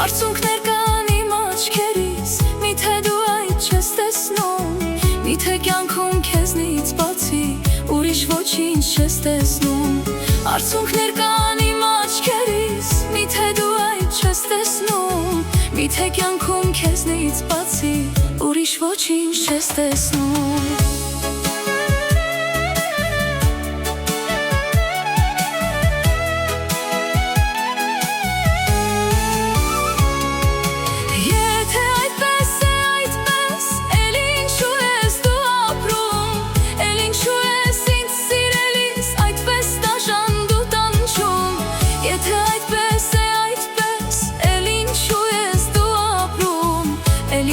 Արցունքներ կան իմ աչքերից, միթե դու այդ չես տեսնում, միթե կյանքում քեզնից բացի ուրիշ ոչինչ չես տեսնում։ Արցունքներ կան իմ աչքերից, միթե դու այդ չես տեսնում, միթե կյանքում քեզնից բացի ուրիշ ոչինչ չես տեսնում։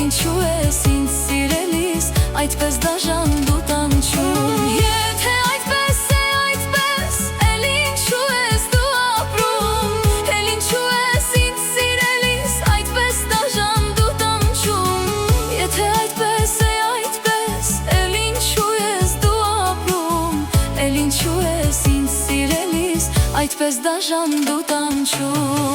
Ինչու ես ինձ սիրելիս այդպես դաժան դու տանջում։ Եթե այդպես է այդպես, էլ ինչու ես դու ապրում, էլ ինչու ես ինձ սիրելիս այդպես դաժան դու տանջում։ Եթե այդպես է այդպես, էլ ինչու ես դու ապրում, էլ ինչու ես ինձ սիրելիս այդպես դաժան դու տանջում։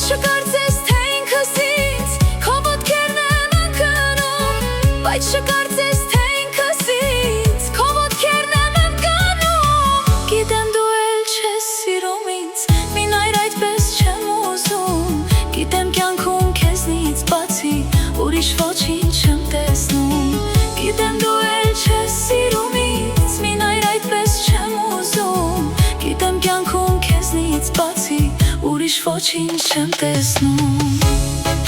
Չկարծես, թե ինքս ինձ քո ոտքերն եմ ընկնում, բայց չկարծես, թե ինքս ինձ քո ոտքերն եմ ընկնում։ Գիտեմ դու էլ չես սիրում ինձ, մի նայր այդպես չեմ ուզում, գիտեմ կյանքում քեզնից բացի ուրիշ ոչինչ չեմ տեսնում։ Գիտեմ դու էլ չես սիրում ինձ, մի նայր այդպես չեմ ուզում, գիտեմ կյանքում քեզնից բացի ուրիշ ոչինչ չեմ տեսնում։